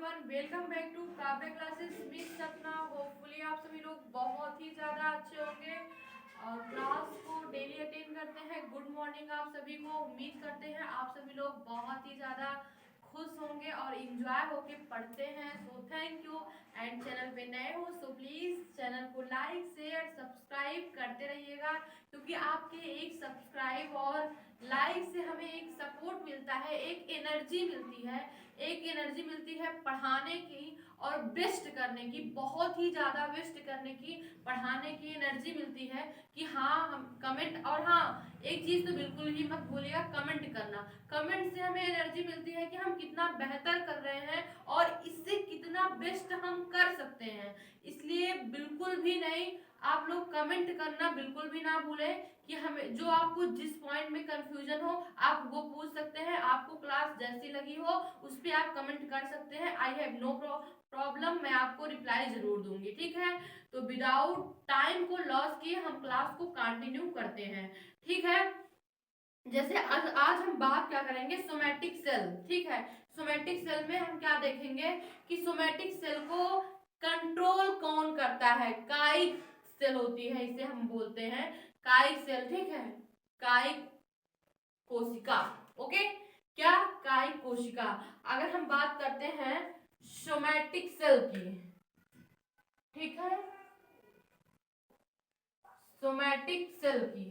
Everyone, welcome back to काव्य classes with सपना। Hopefully आप सभी लोग बहुत ही ज़्यादा अच्छे होंगे और क्लास को डेली अटेंड करते हैं। गुड मॉर्निंग आप सभी को। उम्मीद करते हैं आप सभी लोग बहुत ही ज़्यादा खुश होंगे और इंजॉय होके पढ़ते हैं। So thank you. And channel पे नए हो सो प्लीज़ चैनल को लाइक शेयर सब्सक्राइब करते रहिएगा, क्योंकि आपके एक सब्सक्राइब और लाइक से हमें एक सपोर्ट मिलता है, एक एनर्जी मिलती है पढ़ाने की और बेस्ट करने की, बहुत ही ज़्यादा बेस्ट करने की, पढ़ाने की एनर्जी मिलती है कि हाँ हम कमेंट। और हाँ, एक चीज़ तो बिल्कुल ही मत भूलिएगा, कमेंट करना। कमेंट से हमें एनर्जी मिलती है कि हम कितना बेहतर कर रहे हैं और इससे कितना बेस्ट हम कर सकते हैं। इसलिए बिल्कुल भी नहीं, आप लोग कमेंट करना बिल्कुल भी ना भूलें कि हमें जो आपको जिस पॉइंट में कंफ्यूजन हो आप वो पूछ सकते हैं। आपको क्लास जैसी लगी हो उस पर आप कमेंट कर सकते हैं। आई हैव नो प्रॉब्लम, मैं आपको रिप्लाई जरूर दूंगी, ठीक है। तो विदाउट टाइम को लॉस किए हम क्लास को कंटिन्यू करते हैं, ठीक है। जैसे आज हम बात क्या करेंगे, सोमैटिक सेल, ठीक है। सोमैटिक सेल में हम क्या देखेंगे कि सोमैटिक सेल को कंट्रोल कौन करता है। कायिक सेल होती है, इसे हम बोलते हैं कायिक सेल, ठीक है। कायिक कोशिका, ओके। क्या? कायिक कोशिका। अगर हम बात करते हैं सोमैटिक सेल की, ठीक है, सोमैटिक सेल की,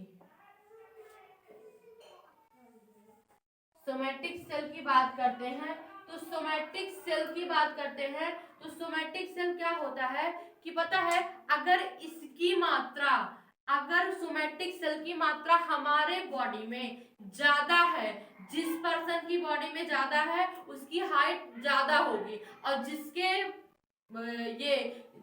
सोमैटिक सेल की बात करते हैं तो सोमैटिक सेल की बात करते हैं तो सोमैटिक सेल क्या होता है कि पता है, अगर इसकी मात्रा, अगर सोमैटिक सेल की मात्रा हमारे बॉडी में ज्यादा है, जिस पर्सन की बॉडी में ज्यादा है उसकी हाइट ज्यादा होगी, और ये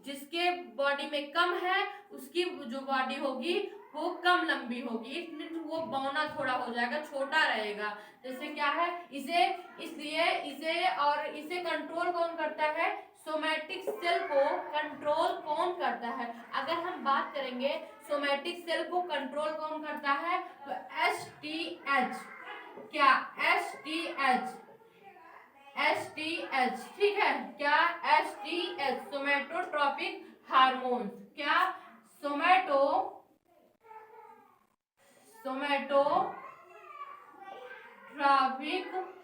जिसके बॉडी में कम है उसकी जो बॉडी होगी वो कम लंबी होगी, इसलिए वो बौना थोड़ा हो जाएगा, छोटा रहेगा। जैसे क्या है इसे, इसलिए इसे कंट्रोल कौन करता है, सोमैटिक सेल को कंट्रोल कौन करता है। अगर हम बात करेंगे सोमैटिक सेल को कंट्रोल कौन करता है तो STH, क्या STH, ठीक है, क्या STH, सोमैटोट्रोपिक हार्मोन, क्या सोमैटोट्रॉपिक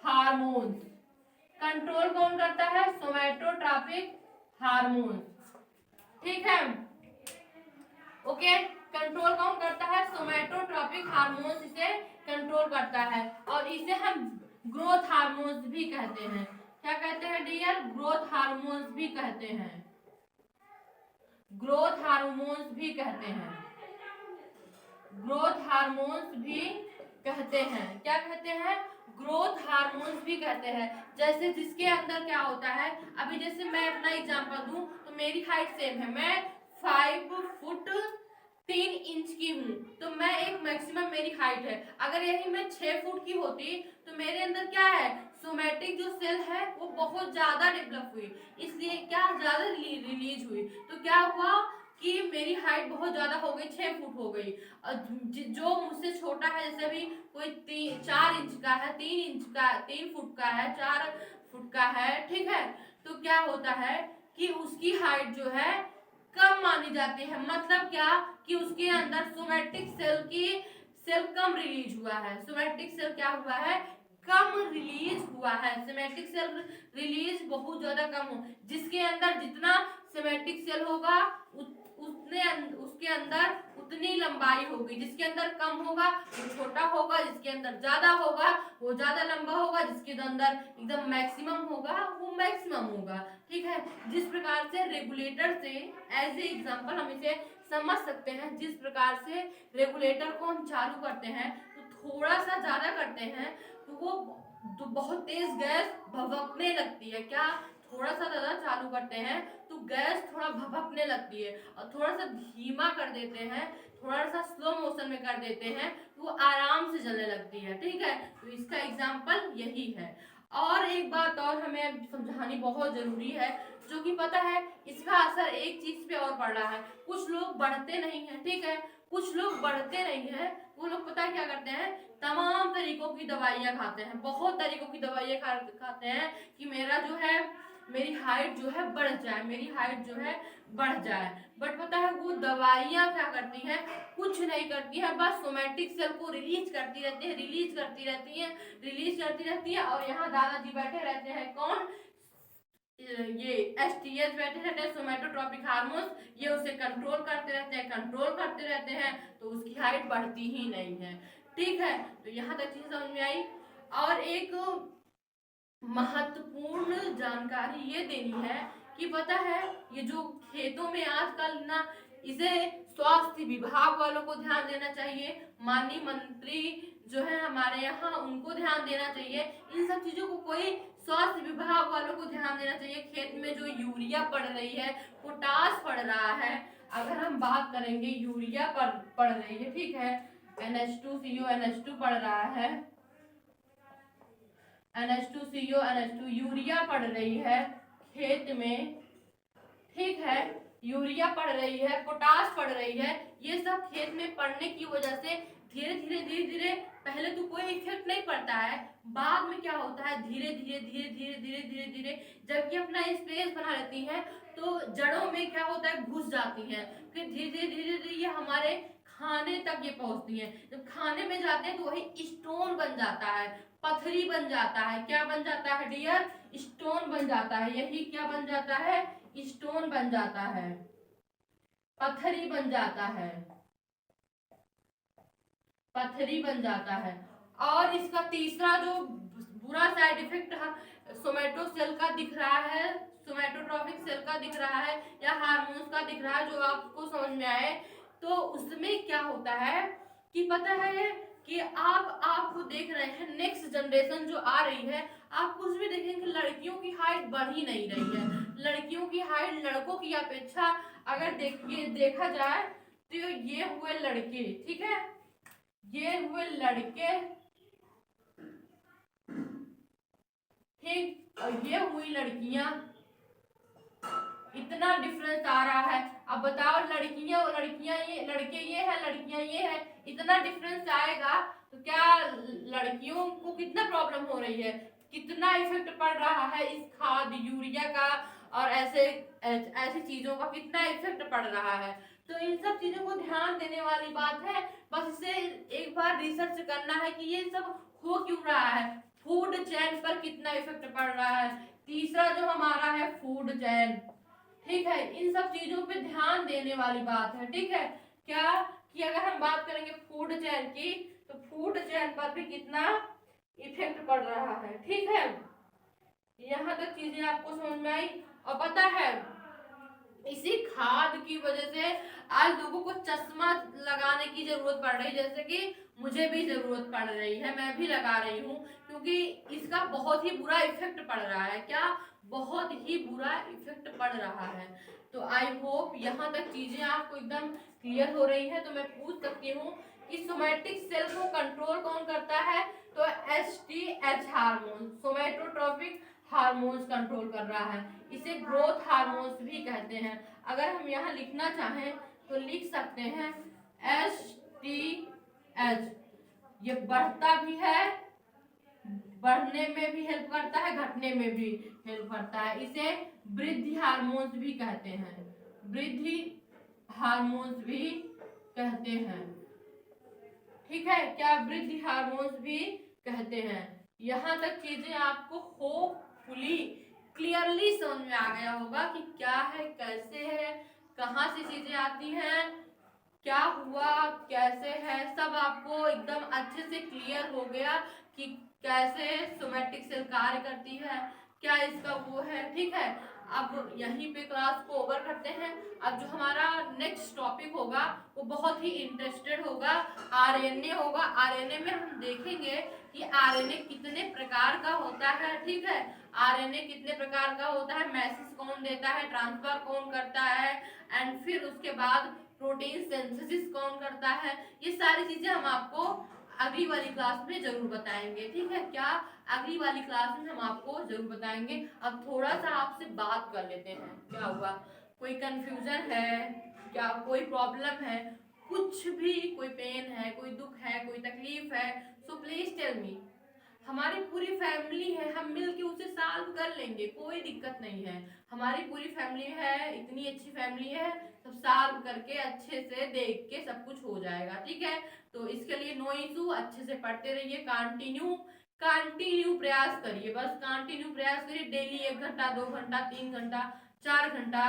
हार्मोन कंट्रोल कौन करता है, सोमैटोट्रॉपिक हार्मोन, ठीक है, ओके। कंट्रोल कौन करता है, सोमैटोट्रॉपिक हार्मोन इसे कंट्रोल करता है, और इसे हम ग्रोथ हार्मोन्स भी कहते हैं। क्या कहते हैं डियर, ग्रोथ हार्मोन्स भी कहते हैं, ग्रोथ हार्मोन्स भी कहते हैं, ग्रोथ हार्मोन्स भी कहते हैं, क्या कहते हैं, ग्रोथ हार्मोन्स भी कहते हैं। जैसे जिसके अंदर क्या होता है, अभी जैसे मैं अपना एग्जांपल दूं तो मेरी हाइट सेम है, मैं 5 फुट 3 इंच की हूँ, तो मैं एक मैक्सिमम मेरी हाइट है। अगर यही मैं 6 फुट की होती तो मेरे अंदर क्या है, सोमैटिक जो सेल है वो बहुत ज्यादा डेवलप हुई, इसलिए क्या ज्यादा रिलीज हुई, तो क्या हुआ कि मेरी हाइट बहुत ज्यादा हो गई, 6 फुट हो गई। और जो मुझसे छोटा है, जैसे अभी कोई 4 इंच का है, 3 इंच का, 3 फुट का है, 4 फुट का है, ठीक है, तो क्या होता है कि उसकी हाइट जो है कम मानी जाती है। मतलब क्या कि उसके अंदर सोमैटिक सेल कम रिलीज हुआ है, सोमैटिक सेल क्या हुआ है, कम रिलीज हुआ है। सोमैटिक सेल रिलीज बहुत ज्यादा कम हो, जिसके अंदर जितना सोमैटिक सेल होगा उसके अंदर उतनी लंबाई होगी, जिसके अंदर कम होगा वो छोटा होगा, जिसके अंदर ज्यादा होगा वो ज्यादा लंबा होगा, जिसके अंदर एकदम मैक्सिमम होगा वो मैक्सिमम होगा, ठीक है। जिस प्रकार से रेगुलेटर से एज ए एग्जांपल हम इसे समझ सकते हैं, जिस प्रकार से रेगुलेटर को हम चालू करते हैं तो थोड़ा सा ज्यादा करते हैं तो वो तो बहुत तेज गैस भभकने लगती है। क्या, थोड़ा सा ज्यादा चालू करते हैं तो गैस थोड़ा भभकने लगती है, और थोड़ा सा धीमा कर देते हैं, थोड़ा सा स्लो मोशन में कर देते हैं तो वो आराम से जलने लगती है, ठीक है। तो इसका एग्जाम्पल यही है। और एक बात और हमें समझानी बहुत जरूरी है, जो कि पता है इसका असर एक चीज पे और पड़ रहा है, कुछ लोग बढ़ते नहीं है, ठीक है, कुछ लोग बढ़ते नहीं है, वो लोग पता क्या करते हैं, तमाम तरीकों की दवाइयां खाते हैं, बहुत तरीकों की दवाइयां खाते हैं कि मेरा जो है मेरी हाइट जो है बढ़ जाए, मेरी हाइट जो है बढ़ जाए। बट पता है वो दवाइयाँ क्या करती हैं, कुछ नहीं करती हैं, बस सोमैटिक सेल को रिलीज करती रहती है, रिलीज करती रहती है, रिलीज करती रहती है। और यहाँ दादाजी बैठे रहते हैं, कौन, ये एसटीएच बैठे रहते हैं, सोमैटोट्रोपिक हार्मोन्स, ये उसे कंट्रोल करते रहते हैं, कंट्रोल करते रहते हैं, तो उसकी हाइट बढ़ती ही नहीं है। ठीक है, तो यहाँ तक चीज समझ में आई। और एक महत्वपूर्ण जानकारी ये देनी है कि पता है ये जो खेतों में आजकल ना, इसे स्वास्थ्य विभाग वालों को ध्यान देना चाहिए, माननीय मंत्री जो है हमारे यहाँ उनको ध्यान देना चाहिए, इन सब चीजों को कोई स्वास्थ्य विभाग वालों को ध्यान देना चाहिए। खेत में जो यूरिया पड़ रही है, पोटास पड़ रहा है, अगर हम बात करेंगे यूरिया पड़ रही है, ठीक है, NH2CO NH2 पड़ रहा है, NH2CO NH2 यूरिया पड़ रही है खेत में, ठीक है, यूरिया पड़ रही है, पोटास पड़ रही है, ये सब खेत में पड़ने की वजह से धीरे धीरे धीरे धीरे, पहले तो कोई इफेक्ट नहीं पड़ता है, बाद में क्या होता है, धीरे धीरे धीरे धीरे धीरे धीरे धीरे जब ये अपना स्पेस बना लेती हैं तो जड़ों में क्या होता है, घुस जाती हैं, फिर धीरे धीरे धीरे धीरे ये हमारे खाने तक ये पहुंचती हैं। जब खाने में जाते हैं तो वही स्टोन बन जाता है, पथरी बन जाता है, क्या बन जाता है डियर, स्टोन बन जाता है, यही क्या बन जाता है, स्टोन बन जाता है, पथरी बन जाता है, पथरी बन जाता है। और इसका तीसरा जो बुरा साइड इफेक्ट सोमैटो सेल का दिख रहा है, सोमैटोट्रोपिक सेल का दिख रहा है या हार्मोन्स का दिख रहा है, जो आपको समझ में आए, तो उसमें क्या होता है कि पता है कि आप देख रहे हैं नेक्स्ट जनरेशन जो आ रही है, आप कुछ भी देखेंगे लड़कियों की हाइट बढ़ ही नहीं रही है, लड़कियों की हाइट लड़कों की अपेक्षा अगर देखा जाए तो ये हुए लड़के, ठीक है, ये हुए लड़के, ठीक, और ये हुई लड़कियां, इतना डिफरेंस आ रहा है। अब बताओ लड़कियां लड़कियां ये, लड़के ये है, लड़कियां ये है, इतना डिफरेंस आएगा तो क्या लड़कियों को कितना प्रॉब्लम हो रही है, कितना इफेक्ट पड़ रहा है इस खाद यूरिया का और ऐसी चीजों का कितना इफेक्ट पड़ रहा है। तो इन सब चीजों को ध्यान देने वाली बात है, बस इसे एक बार रिसर्च करना है कि ये सब हो क्यों रहा है, फूड चेन पर कितना इफेक्ट पड़ रहा है, तीसरा जो हमारा है फूड चेन, ठीक है, इन सब चीजों पे ध्यान देने वाली बात है। ठीक है, क्या कि अगर हम बात करेंगे फूड चेन की, तो फूड चेन पर भी कितना इफेक्ट पड़ रहा है। ठीक है, यहाँ तक चीजें आपको समझ में आई। और पता है इसी खाद की वजह से आज लोगों को चश्मा लगाने की जरूरत पड़ रही है, जैसे कि मुझे भी जरूरत पड़ रही है, मैं भी लगा रही हूँ, क्योंकि इसका बहुत ही बुरा इफेक्ट पड़ रहा है, क्या बहुत ही बुरा इफेक्ट पड़ रहा है। तो आई होप यहाँ तक चीजें आपको एकदम क्लियर हो रही है। तो मैं पूछ सकती हूँ कि सोमैटिक सेल को कंट्रोल कौन करता है, तो एसटीएच हार्मोन, सोमैटोट्रोपिक हार्मोन्स कंट्रोल कर रहा है, इसे ग्रोथ हार्मोन्स भी कहते हैं। अगर हम यहाँ लिखना चाहें तो लिख सकते हैं एसटीएच, ये बढ़ता भी है, बढ़ने में भी हेल्प करता है, घटने में भी हेल्प करता है, इसे वृद्धि हार्मोन्स भी कहते हैं, वृद्धि हार्मोन्स भी कहते हैं। ठीक है, क्या वृद्धि हार्मोन्स भी कहते हैं। यहाँ तक चीजें आपको होपफुली क्लियरली समझ में आ गया होगा कि क्या है, कैसे है, कहाँ से चीजें आती हैं, क्या हुआ, कैसे है, सब आपको एकदम अच्छे से क्लियर हो गया कि कैसे सोमैटिक सेल कार्य करती है, क्या इसका वो है। ठीक है, अब यहीं पे क्लास को ओवर करते हैं। अब जो हमारा नेक्स्ट टॉपिक होगा वो बहुत ही इंटरेस्टेड होगा, आरएनए होगा। आरएनए में हम देखेंगे कि आरएनए कितने प्रकार का होता है। ठीक है, आरएनए कितने प्रकार का होता है, मैसेज कौन देता है, ट्रांसफर कौन करता है, एंड फिर उसके बाद प्रोटीन सिंथेसिस कौन करता है, ये सारी चीजें हम आपको अगली वाली क्लास में जरूर बताएंगे। ठीक है, क्या अगली वाली क्लास में हम आपको जरूर बताएंगे। अब थोड़ा सा आपसे बात कर लेते हैं, क्या हुआ, कोई कंफ्यूजन है क्या, कोई प्रॉब्लम है, कुछ भी, कोई पेन है, कोई दुख है, कोई तकलीफ है, सो प्लीज टेल मी। हमारी पूरी फैमिली है, हम मिलके उसे सॉल्व कर लेंगे, कोई दिक्कत नहीं है। हमारी पूरी फैमिली है, इतनी अच्छी फैमिली है, सब सॉल्व करके अच्छे से देख के सब कुछ हो जाएगा, ठीक है। तो इसके लिए नो इशू, अच्छे से पढ़ते रहिए, कंटिन्यू कंटिन्यू प्रयास करिए, बस कंटिन्यू प्रयास करिए। डेली 1 घंटा, 2 घंटा, 3 घंटा, 4 घंटा,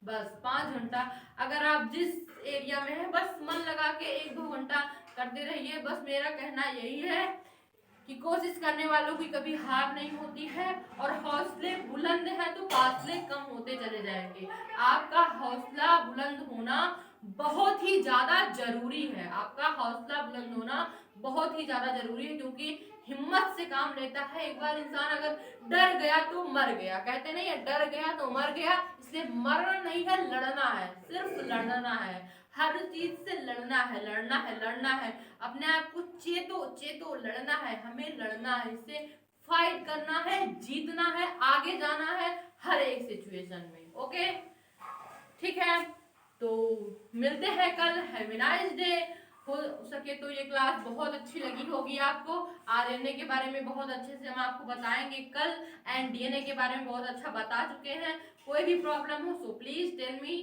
बस 5 घंटा, अगर आप जिस एरिया में है बस मन लगा के 1-2 घंटा करते रहिए। बस मेरा कहना यही है कि कोशिश करने वालों की कभी हार नहीं होती है, और हौसले बुलंद है तो फासले कम होते चले जाएंगे। आपका हौसला बुलंद होना बहुत ही ज्यादा जरूरी है, आपका हौसला बुलंद होना बहुत ही ज्यादा जरूरी है, क्योंकि हिम्मत से काम लेता है। एक बार इंसान अगर डर गया तो मर गया, कहते नहीं है, डर गया तो मर गया। इसलिए मरना नहीं है, लड़ना है, सिर्फ लड़ना है, हर चीज से लड़ना है, लड़ना है, लड़ना है। अपने आप को चेतो चेतो, लड़ना है, हमें लड़ना है, इससे फाइट करना है, जीतना है, आगे जाना है हर एक सिचुएशन में। ओके, ठीक है, तो मिलते हैं कल। Have a nice day. हो सके तो ये क्लास बहुत अच्छी लगी होगी आपको। आरएनए के बारे में बहुत अच्छे से हम आपको बताएंगे कल, एंड डीएनए के बारे में बहुत अच्छा बता चुके हैं। कोई भी प्रॉब्लम हो सो प्लीज टेल मी,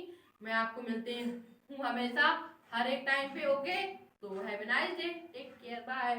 मैं आपको मिलते हूँ हमेशा, हर एक टाइम पे। ओके, तो have a nice day, take care, bye.